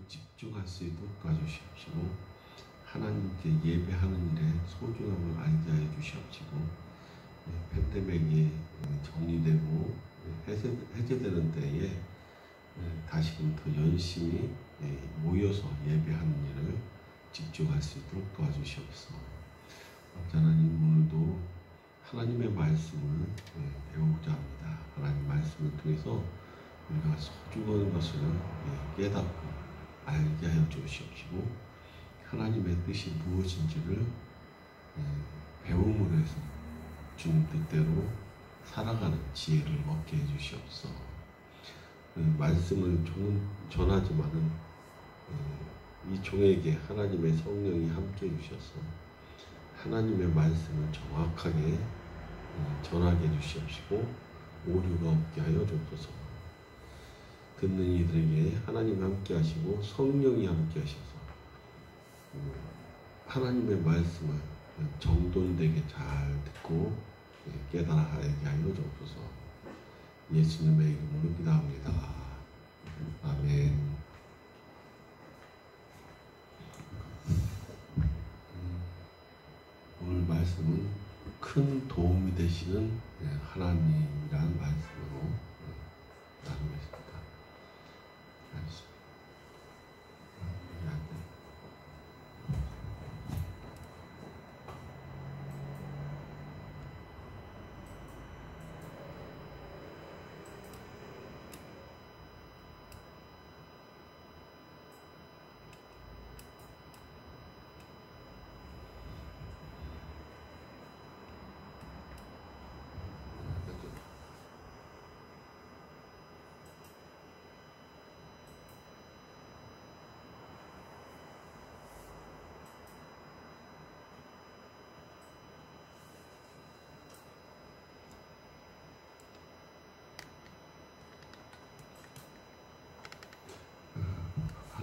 집중할 수 있도록 도와주시옵시고 하나님께 예배하는 일에 소중함을 알게 하여 주시옵시고 팬데믹이 정리되고 해제되는 때에 다시금 더 열심히 모여서 예배하는 일을 집중할 수 있도록 도와주시옵소서. 하나님, 오늘도 하나님의 말씀을 배우고자 합니다. 하나님 말씀을 통해서 우리가 소중한 것을 깨닫고 알게 하여 주시옵시고 하나님의 뜻이 무엇인지를 배움으로 해서 주님 뜻대로 살아가는 지혜를 얻게 해주시옵소서. 말씀을 전하지만은 이 종에게 하나님의 성령이 함께 해주셔서 하나님의 말씀을 정확하게 전하게 해주시옵시고 오류가 없게 하여 주옵소서. 듣는 이들에게 하나님이 함께 하시고 성령이 함께 하셔서 하나님의 말씀을 정돈되게 잘 듣고 깨달아하게 하여 주옵소서. 예수님의 이름으로 기도합니다. 아멘. 오늘 말씀은 큰 도움이 되시는 하나님이라는 말씀으로 나누겠습니다.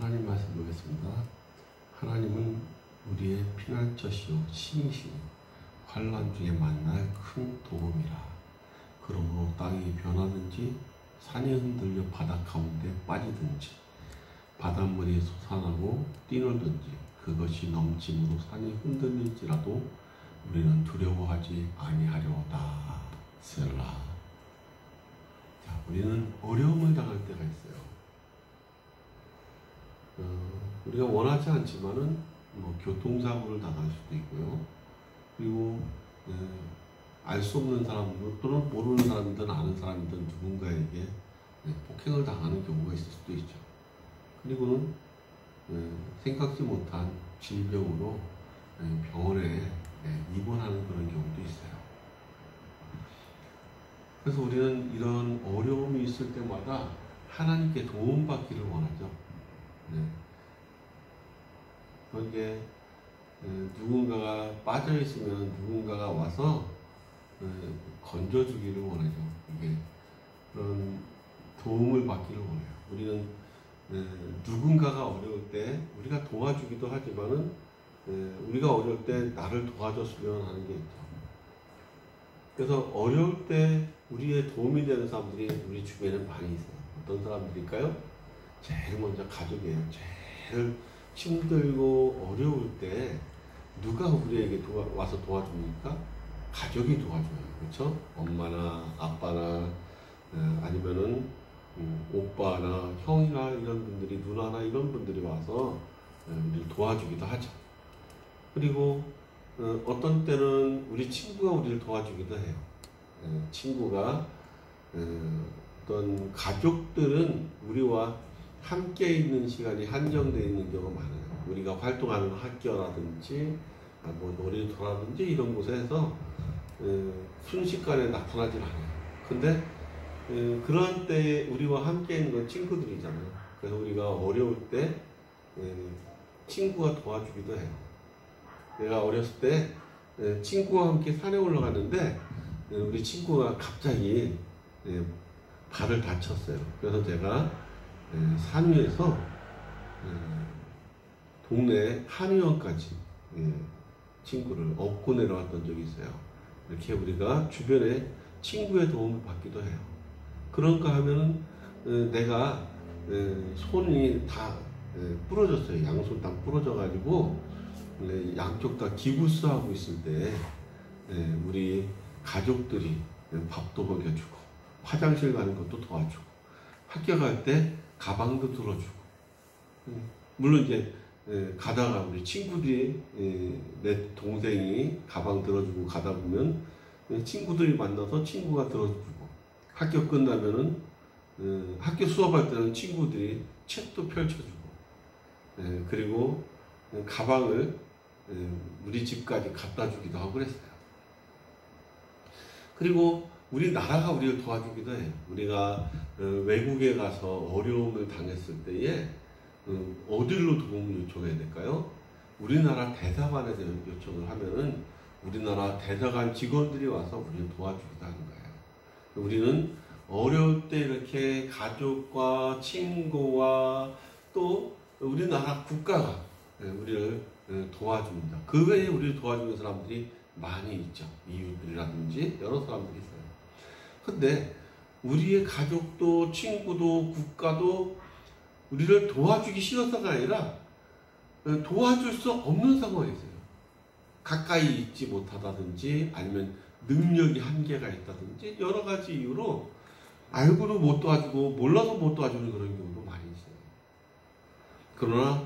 하나님 말씀 보겠습니다. 하나님은 우리의 피난처시요 힘이시니 환난 중에 만날 큰 도움이라. 그러므로 땅이 변하든지 산이 흔들려 바다 가운데 빠지든지 바닷물이 솟아나고 뛰놀든지 그것이 넘침으로 산이 흔들릴지라도 우리는 두려워하지 아니하려다. 셀라. 자, 우리는 어려움을 당할 때가 있어요. 우리가 원하지 않지만은 교통사고를 당할 수도 있고요. 그리고 알 수 없는 사람들 또는 모르는 사람이든 아는 사람이든 누군가에게 폭행을 당하는 경우가 있을 수도 있죠. 그리고는 생각지 못한 질병으로 병원에 입원하는 그런 경우도 있어요. 그래서 우리는 이런 어려움이 있을 때마다 하나님께 도움받기를 원하죠. 거기에 누군가가 빠져있으면 누군가가 와서 건져주기를 원하죠. 이게 그런 도움을 받기를 원해요. 우리는 누군가가 어려울 때 우리가 도와주기도 하지만은 우리가 어려울 때 나를 도와줬으면 하는 게 있죠. 그래서 어려울 때 우리의 도움이 되는 사람들이 우리 주변에 많이 있어요. 어떤 사람들일까요? 제일 먼저 가족이에요. 제일 힘들고 어려울 때 누가 우리에게 와서 도와줍니까? 가족이 도와줘요. 그렇죠? 엄마나 아빠나 아니면은 오빠나 형이나 이런 분들이, 누나나 이런 분들이 와서 우리를 도와주기도 하죠. 그리고 어떤 때는 우리 친구가 우리를 도와주기도 해요. 친구가 어떤 가족들은 우리와 함께 있는 시간이 한정되어 있는 경우가 많아요. 우리가 활동하는 학교라든지 뭐 놀이터라든지 이런 곳에서 순식간에 나타나질 않아요. 근데 그런 때에 우리와 함께 있는 건 친구들이잖아요. 그래서 우리가 어려울 때 친구가 도와주기도 해요. 내가 어렸을 때 친구와 함께 산에 올라갔는데 우리 친구가 갑자기 발을 다쳤어요. 그래서 제가 산 위에서 동네 한의원까지 친구를 업고 내려왔던 적이 있어요. 이렇게 우리가 주변에 친구의 도움을 받기도 해요. 그런가 하면은 내가 손이 다 부러졌어요. 양손 다 부러져가지고 양쪽 다 기부스하고 있을 때 우리 가족들이 밥도 먹여주고 화장실 가는 것도 도와주고 학교 갈 때 가방도 들어주고 물론 이제 가다가 우리 친구들이 내 동생이 가방 들어주고 가다 보면 친구들이 만나서 친구가 들어주고 학교 끝나면은 학교 수업할 때는 친구들이 책도 펼쳐주고 그리고 가방을 우리 집까지 갖다 주기도 하고 그랬어요. 그리고 우리나라가 우리를 도와주기도 해요. 우리가 외국에 가서 어려움을 당했을 때에 어디로 도움을 요청해야 될까요? 우리나라 대사관에서 요청을 하면은 우리나라 대사관 직원들이 와서 우리를 도와주기도 하는 거예요. 우리는 어려울 때 이렇게 가족과 친구와 또 우리나라 국가가 우리를 도와줍니다. 그 외에 우리를 도와주는 사람들이 많이 있죠. 이웃들이라든지 여러 사람들이 있어요. 근데 우리의 가족도 친구도 국가도 우리를 도와주기 싫어서가 아니라 도와줄 수 없는 상황이 있어요. 가까이 있지 못하다든지 아니면 능력이 한계가 있다든지 여러 가지 이유로 알고도 못 도와주고 몰라서 못 도와주는 그런 경우도 많이 있어요. 그러나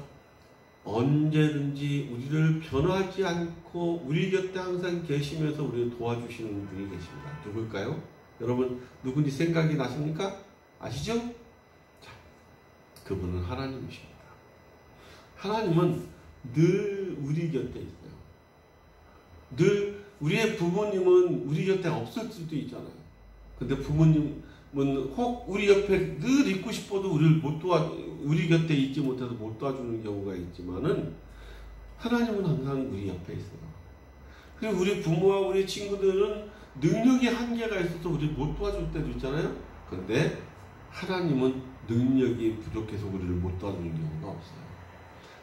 언제든지 우리를 변하지 않고 우리 곁에 항상 계시면서 우리를 도와주시는 분이 계십니다. 누굴까요? 여러분 누군지 생각이 나십니까? 아시죠? 자, 그분은 하나님이십니다. 하나님은 늘 우리 곁에 있어요. 늘 우리의 부모님은 우리 곁에 없을 수도 있잖아요. 근데 부모님은 혹 우리 옆에 늘 있고 싶어도 우리 곁에 있지 못해서 못 도와주는 경우가 있지만은 하나님은 항상 우리 옆에 있어요. 그리고 우리 부모와 우리 친구들은 능력이 한계가 있어서 우리 못 도와줄 때도 있잖아요. 근데 하나님은 능력이 부족해서 우리를 못 도와주는 경우가 없어요.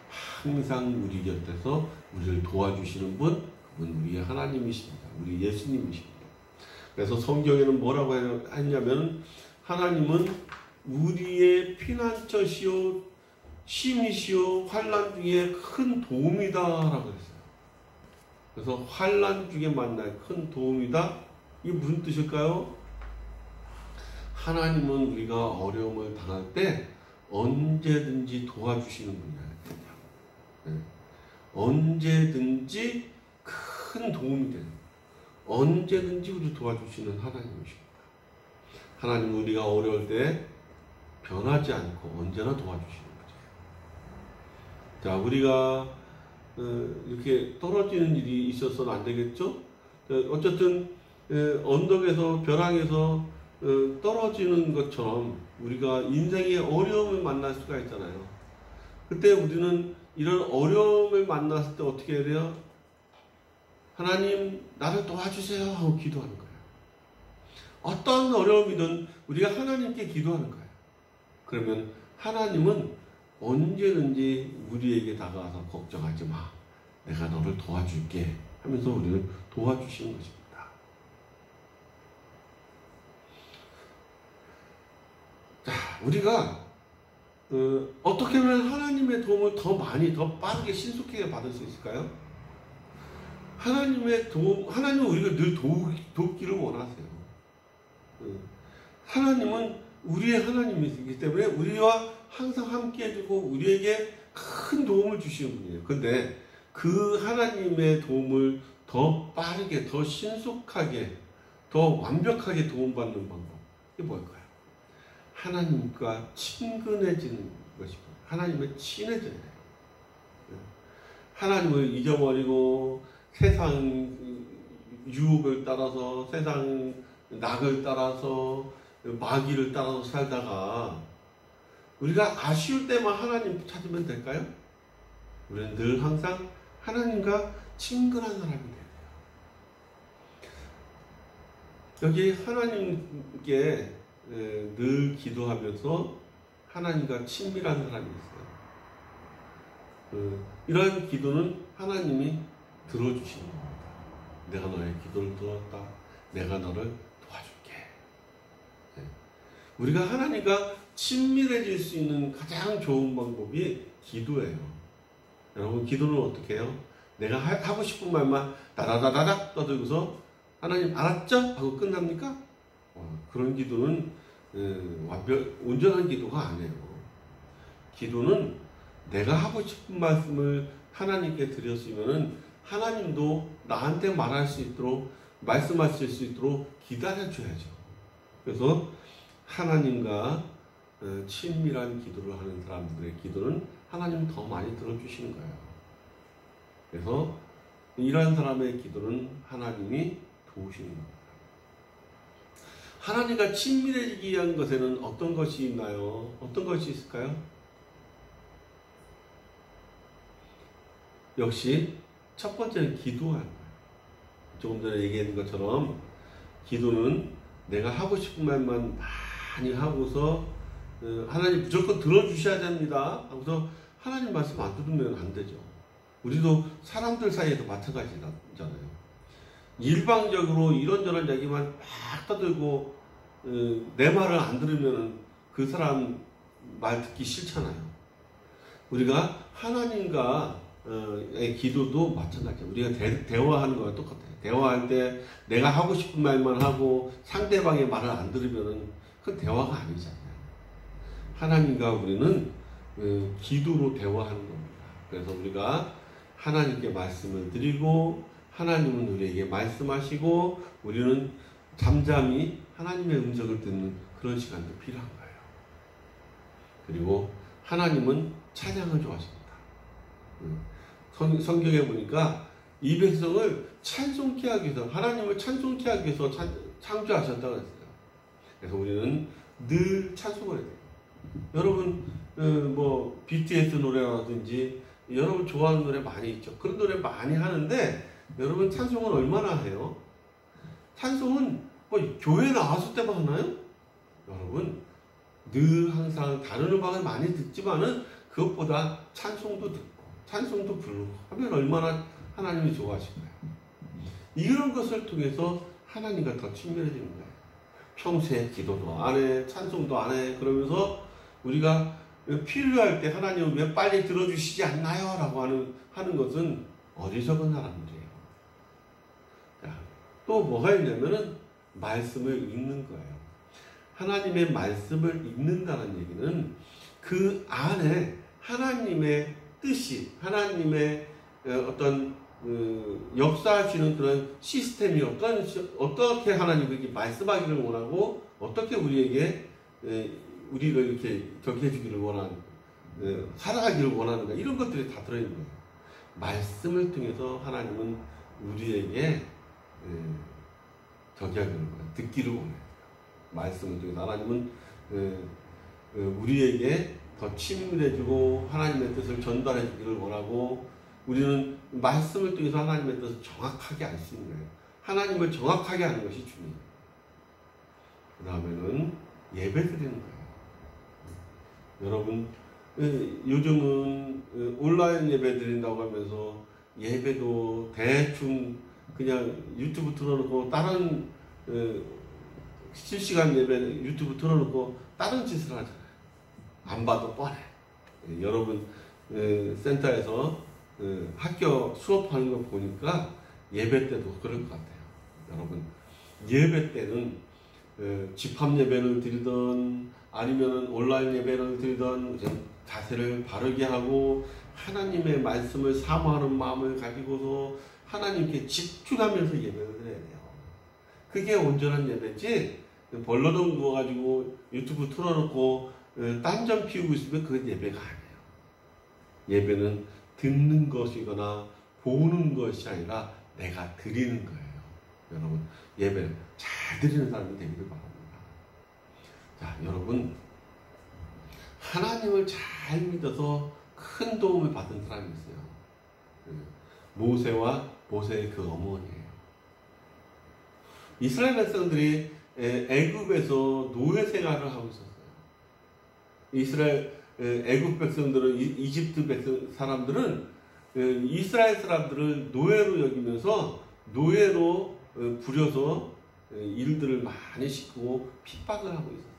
항상 우리 곁에서 우리를 도와주시는 분, 그분 우리의 하나님이십니다. 우리 예수님이십니다. 그래서 성경에는 뭐라고 했냐면 하나님은 우리의 피난처시오 힘이시오 환난 중에 큰 도움이다라고 했어요. 그래서 환난 중에 만날 큰 도움이다. 이게 무슨 뜻일까요? 하나님은 우리가 어려움을 당할 때 언제든지 도와주시는 분이에요. 언제든지 큰 도움이 되는, 언제든지 우리 도와주시는 하나님이십니다. 하나님은 우리가 어려울 때 변하지 않고 언제나 도와주시는 거죠. 자, 우리가 이렇게 떨어지는 일이 있어서는 안 되겠죠? 어쨌든 언덕에서 벼랑에서 떨어지는 것처럼 우리가 인생의 어려움을 만날 수가 있잖아요. 그때 우리는 이런 어려움을 만났을 때 어떻게 해야 돼요? 하나님 나를 도와주세요 하고 기도하는 거예요. 어떤 어려움이든 우리가 하나님께 기도하는 거예요. 그러면 하나님은 언제든지 우리에게 다가와서 걱정하지 마. 내가 너를 도와줄게 하면서 우리를 도와주시는 것입니다. 자, 우리가 어떻게 하면 하나님의 도움을 더 많이, 더 빠르게, 신속하게 받을 수 있을까요? 하나님의 도움, 하나님은 우리가 늘 돕기를 원하세요. 하나님은 우리의 하나님이시기 때문에 우리와 항상 함께 해주고 우리에게 큰 도움을 주시는 분이에요. 근데 그 하나님의 도움을 더 빠르게, 더 신속하게, 더 완벽하게 도움받는 방법. 이게 뭘까요? 하나님과 친근해지는 것입니다. 하나님과 친해져야 돼요. 하나님을 잊어버리고 세상 유혹을 따라서, 세상 낙을 따라서, 마귀를 따라서 살다가 우리가 아쉬울 때만 하나님 찾으면 될까요? 우리는 늘 항상 하나님과 친근한 사람이 돼요. 여기 하나님께 늘 기도하면서 하나님과 친밀한 사람이 있어요. 이러한 기도는 하나님이 들어주시는 겁니다. 내가 너의 기도를 들었다. 내가 너를 도와줄게. 우리가 하나님과 친밀해질 수 있는 가장 좋은 방법이 기도예요. 여러분, 기도는 어떻게 해요? 내가 하고 싶은 말만 다다다다닥 떠들고서 하나님 알았죠? 하고 끝납니까? 그런 기도는 온전한 기도가 아니에요. 기도는 내가 하고 싶은 말씀을 하나님께 드렸으면은 하나님도 나한테 말할 수 있도록, 말씀하실 수 있도록 기다려줘야죠. 그래서 하나님과 친밀한 기도를 하는 사람들의 기도는 하나님은 더 많이 들어주시는 거예요. 그래서 이러한 사람의 기도는 하나님이 도우시는 겁니다. 하나님과 친밀해지기 위한 것에는 어떤 것이 있나요? 어떤 것이 있을까요? 역시 첫 번째는 기도하는 거예요. 조금 전에 얘기한 것처럼 기도는 내가 하고 싶은 말만 많이 하고서 하나님 무조건 들어주셔야 됩니다 하고서 하나님 말씀 안 들으면 안 되죠. 우리도 사람들 사이에도 마찬가지잖아요. 일방적으로 이런저런 얘기만 막 떠들고 내 말을 안 들으면 그 사람 말 듣기 싫잖아요. 우리가 하나님과의 기도도 마찬가지예요. 우리가 대화하는 거랑 똑같아요. 대화할 때 내가 하고 싶은 말만 하고 상대방의 말을 안 들으면 그건 대화가 아니잖아요. 하나님과 우리는 기도로 대화하는 겁니다. 그래서 우리가 하나님께 말씀을 드리고 하나님은 우리에게 말씀하시고 우리는 잠잠히 하나님의 음성을 듣는 그런 시간도 필요한 거예요. 그리고 하나님은 찬양을 좋아하십니다. 성경에 보니까 이 백성을 찬송케 하기 위해서, 하나님을 찬송케 하기 위해서 창조하셨다고 했어요. 그래서 우리는 늘 찬송을 해야 돼요. 여러분 뭐 BTS 노래라든지 여러분 좋아하는 노래 많이 있죠. 그런 노래 많이 하는데 여러분 찬송은 얼마나 해요? 찬송은 뭐 교회 나왔을 때만 하나요? 여러분 늘 항상 다른 음악을 많이 듣지만은 그것보다 찬송도 듣고 찬송도 부르고 하면 얼마나 하나님이 좋아하실까요? 이런 것을 통해서 하나님과 더 친밀해지는 거예요. 평소에 기도도 안 해, 찬송도 안 해, 그러면서 우리가 필요할 때 하나님은 왜 빨리 들어주시지 않나요? 라고 하는 것은 어리석은 사람들이에요. 또 뭐가 있냐면은 말씀을 읽는 거예요. 하나님의 말씀을 읽는다는 얘기는 그 안에 하나님의 뜻이, 하나님의 어떤 역사하시는 그런 시스템이 어떻게 하나님이 말씀하기를 원하고 어떻게 우리에게 우리를 이렇게 격해주기를 원하는, 살아가기를 원하는가, 이런 것들이 다 들어있는 거예요. 말씀을 통해서 하나님은 우리에게 격하기를 원해요. 듣기를 원해요. 말씀을 통해서 하나님은 우리에게 더 친밀해지고 하나님의 뜻을 전달해주기를 원하고, 우리는 말씀을 통해서 하나님의 뜻을 정확하게 알 수 있는 거예요. 하나님을 정확하게 하는 것이 중요해요. 그 다음에는 예배 드리는 거예요. 여러분 요즘은 온라인 예배 드린다고 하면서 예배도 대충 그냥 유튜브 틀어놓고 다른 실시간 예배 유튜브 틀어놓고 다른 짓을 하잖아요. 안 봐도 뻔해. 여러분 센터에서 학교 수업하는 거 보니까 예배 때도 그럴 것 같아요. 여러분 예배 때는 집합 예배를 드리던 아니면 온라인 예배를 드리던 자세를 바르게 하고 하나님의 말씀을 사모하는 마음을 가지고서 하나님께 집중하면서 예배를 드려야 돼요. 그게 온전한 예배지, 벌러덩 누워가지고 유튜브 틀어놓고 딴점 피우고 있으면 그건 예배가 아니에요. 예배는 듣는 것이거나 보는 것이 아니라 내가 드리는 거예요. 여러분 예배를 잘 드리는 사람이 되기를 바랍니다. 자, 여러분 하나님을 잘 믿어서 큰 도움을 받은 사람이 있어요. 모세와 모세의 그 어머니예요. 이스라엘 백성들이 애굽에서 노예 생활을 하고 있었어요. 애굽 백성들은, 이집트 사람들은 이스라엘 사람들을 노예로 여기면서 노예로 부려서 일들을 많이 시키고 핍박을 하고 있었어요.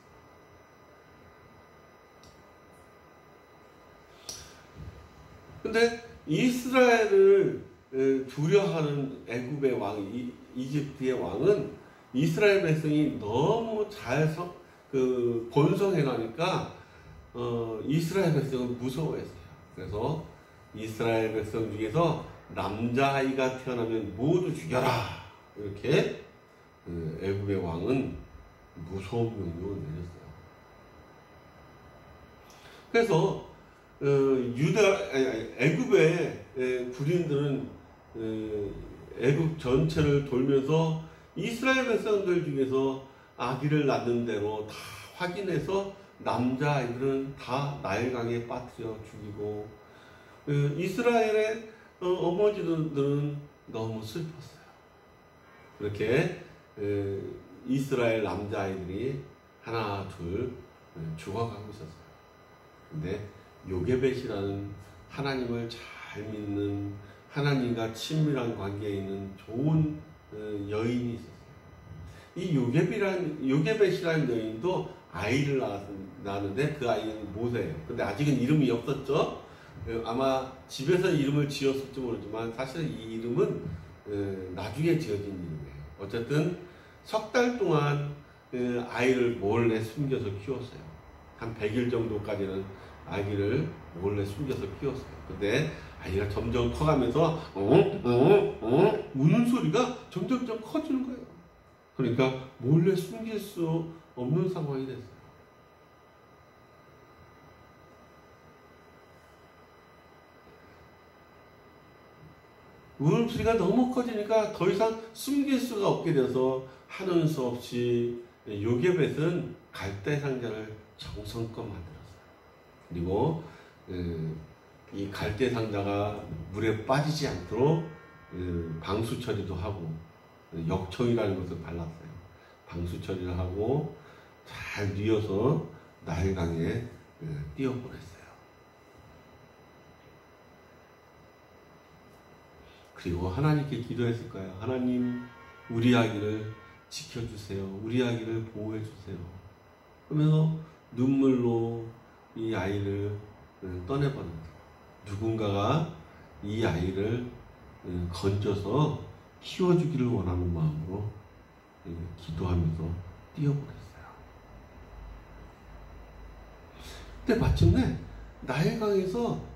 근데 이스라엘을 두려워하는 애굽의 왕, 이집트의 왕은 이스라엘 백성이 너무 번성해 가니까 이스라엘 백성은 무서워했어요. 그래서 이스라엘 백성 중에서 남자아이가 태어나면 모두 죽여라, 이렇게 애굽의 왕은 무서운 명령을 내렸어요. 그래서 애굽의 군인들은 애굽 전체를 돌면서 이스라엘 백성들 중에서 아기를 낳는 대로 다 확인해서 남자아이들은 다 나일강에 빠뜨려 죽이고, 이스라엘의 어머니들은 너무 슬펐어요. 그렇게 이스라엘 남자아이들이 하나 둘 죽어가고 있었어요. 근데 요게벳이라는 하나님을 잘 믿는, 하나님과 친밀한 관계에 있는 좋은 여인이 있었어요. 이 요게벳이라는 여인도 아이를 낳았는데 그 아이는 모세예요. 근데 아직은 이름이 없었죠. 아마 집에서 이름을 지었을지 모르지만 사실은 이 이름은 나중에 지어진 이름이에요. 어쨌든 석 달 동안 아이를 몰래 숨겨서 키웠어요. 한 100일 정도까지는 아기를 몰래 숨겨서 키웠어요. 근데 아이가 점점 커가면서 우는 소리가 점점점 커지는 거예요. 그러니까 몰래 숨길 수 없는 상황이 됐어요. 울음소리가 너무 커지니까 더 이상 숨길 수가 없게 돼서 하는 수 없이 요게벳은 갈대 상자를 정성껏 만들었어요. 그리고 이 갈대 상자가 물에 빠지지 않도록 방수 처리도 하고, 역청이라는 것을 발랐어요. 방수 처리를 하고 잘 뉘어서 나일강에 띄워보냈어요. 그리고 하나님께 기도했을 거예요. 하나님, 우리 아기를 지켜주세요. 우리 아기를 보호해주세요. 그러면서 눈물로 이 아이를 떠내버립니다. 누군가가 이 아이를 건져서 키워주기를 원하는 마음으로 기도하면서 띄워보냈어요. 근데 마침내 나일강에서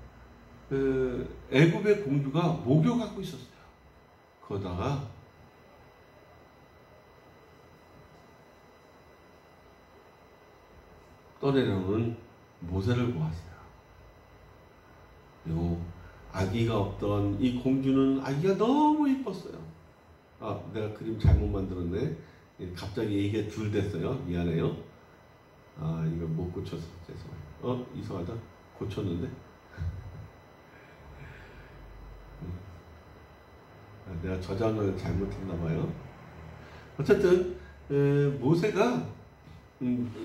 애굽의 공주가 목욕하고 있었어요. 그러다가 떠내려오는 모세를 보았어요. 그리고 아기가 없던 이 공주는 아기가 너무 이뻤어요. 아, 내가 그림 잘못 만들었네. 갑자기 얘기가 줄 됐어요. 미안해요. 아, 이걸 못 고쳐서 죄송해요. 이상하다. 고쳤는데. 내가 저장을 잘못했나봐요. 어쨌든 모세가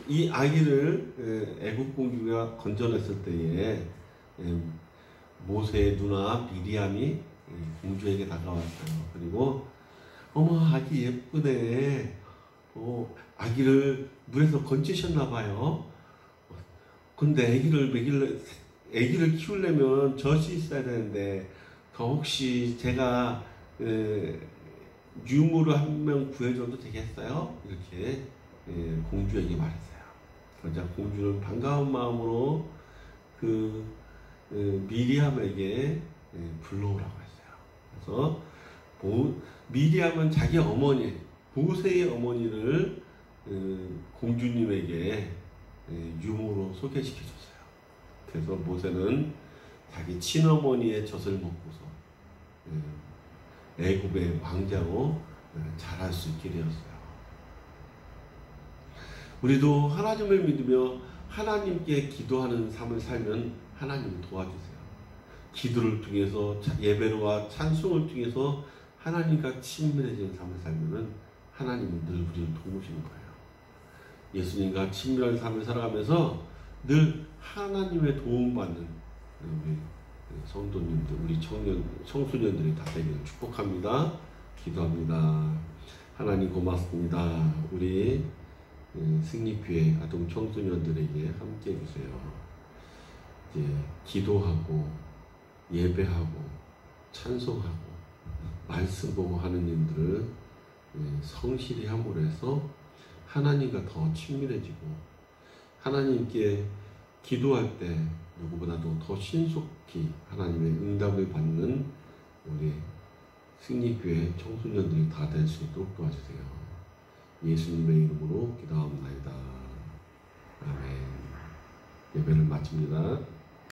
이 아기를 애굽 공주가 건져냈을 때에 모세의 누나 미리암이 공주에게 다가왔어요. 그리고 어머, 아기 예쁘네. 아기를 물에서 건지셨나봐요. 근데 아기를 키우려면 젖이 있어야 되는데 혹시 제가 유무를 한 명 구해줘도 되겠어요? 이렇게 공주에게 말했어요. 그러자 공주는 반가운 마음으로 미리암에게 불러오라고 했어요. 그래서 미리암은 자기 어머니, 모세의 어머니를 공주님에게 유무로 소개시켜줬어요. 그래서 모세는 자기 친어머니의 젖을 먹고서 애굽의 왕자로 자랄 수 있게 되었어요. 우리도 하나님을 믿으며 하나님께 기도하는 삶을 살면 하나님을 도와주세요. 기도를 통해서, 예배와 찬송을 통해서 하나님과 친밀해지는 삶을 살면 하나님은 늘 우리를 도우시는 거예요. 예수님과 친밀한 삶을 살아가면서 늘 하나님의 도움받는 우리 성도님들, 우리 청소년들이 다 되기를 축복합니다. 기도합니다. 하나님 고맙습니다. 우리 승리교회 아동 청소년들에게 함께 해주세요. 이제 기도하고 예배하고 찬송하고 말씀 보고 하는 일들을 성실히 함으로 해서 하나님과 더 친밀해지고 하나님께 기도할 때 누구보다도 더 신속히 하나님의 응답을 받는 우리 승리교회 청소년들이 다 될 수 있도록 도와주세요. 예수님의 이름으로 기도합니다. 아멘. 예배를 마칩니다.